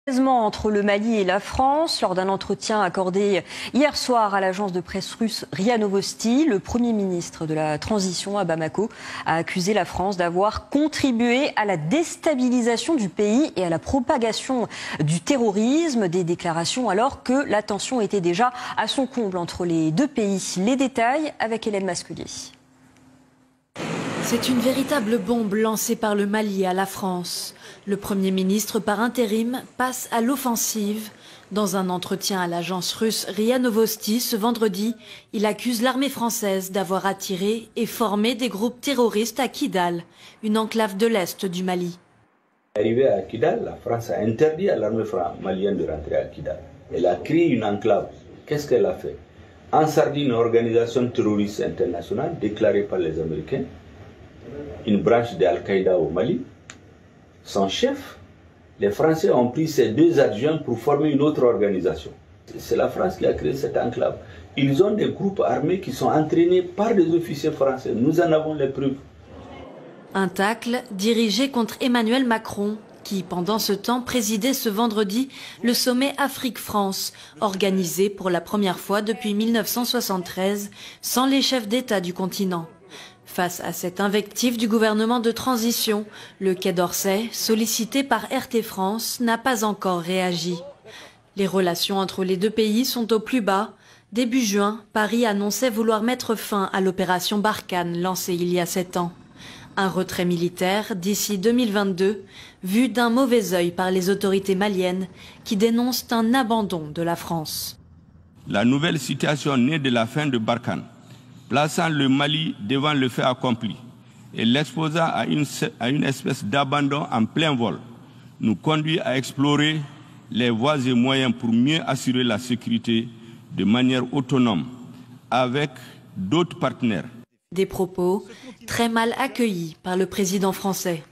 Entre le Mali et la France, lors d'un entretien accordé hier soir à l'agence de presse russe RIA Novosti, le Premier ministre de la Transition à Bamako a accusé la France d'avoir contribué à la déstabilisation du pays et à la propagation du terrorisme. Des déclarations alors que la tension était déjà à son comble entre les deux pays. Les détails avec Hélène Masculier. C'est une véritable bombe lancée par le Mali à la France. Le Premier ministre par intérim passe à l'offensive. Dans un entretien à l'agence russe RIA Novosti ce vendredi, il accuse l'armée française d'avoir attiré et formé des groupes terroristes à Kidal, une enclave de l'est du Mali. Arrivé à Kidal, la France a interdit à l'armée malienne de rentrer à Kidal. Elle a créé une enclave. Qu'est-ce qu'elle a fait? Ensardi une organisation terroriste internationale déclarée par les Américains, une branche de Al-Qaïda au Mali. Son chef, les Français ont pris ses deux adjoints pour former une autre organisation. C'est la France qui a créé cette enclave. Ils ont des groupes armés qui sont entraînés par des officiers français. Nous en avons les preuves. Un tacle dirigé contre Emmanuel Macron, qui, pendant ce temps, présidait ce vendredi le sommet Afrique-France, organisé pour la première fois depuis 1973, sans les chefs d'État du continent. Face à cette invective du gouvernement de transition, le Quai d'Orsay, sollicité par RT France, n'a pas encore réagi. Les relations entre les deux pays sont au plus bas. Début juin, Paris annonçait vouloir mettre fin à l'opération Barkhane lancée il y a 7 ans. Un retrait militaire d'ici 2022, vu d'un mauvais œil par les autorités maliennes qui dénoncent un abandon de la France. La nouvelle situation née de la fin de Barkhane, plaçant le Mali devant le fait accompli et l'exposant à une espèce d'abandon en plein vol, nous conduit à explorer les voies et moyens pour mieux assurer la sécurité de manière autonome avec d'autres partenaires. Des propos très mal accueillis par le président français.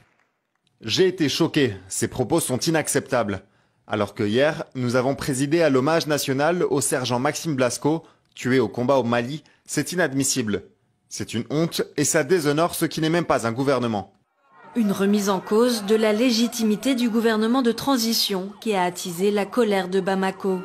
J'ai été choqué, ces propos sont inacceptables. Alors que hier, nous avons présidé à l'hommage national au sergent Maxime Blasco, tué au combat au Mali, c'est inadmissible. C'est une honte et ça déshonore ce qui n'est même pas un gouvernement. Une remise en cause de la légitimité du gouvernement de transition qui a attisé la colère de Bamako.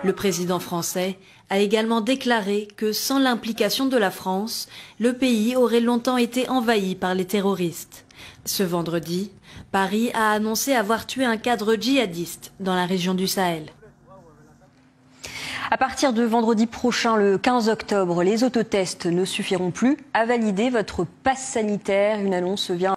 Le président français a également déclaré que sans l'implication de la France, le pays aurait longtemps été envahi par les terroristes. Ce vendredi, Paris a annoncé avoir tué un cadre djihadiste dans la région du Sahel. À partir de vendredi prochain, le 15 octobre, les autotests ne suffiront plus à valider votre passe sanitaire. Une annonce vient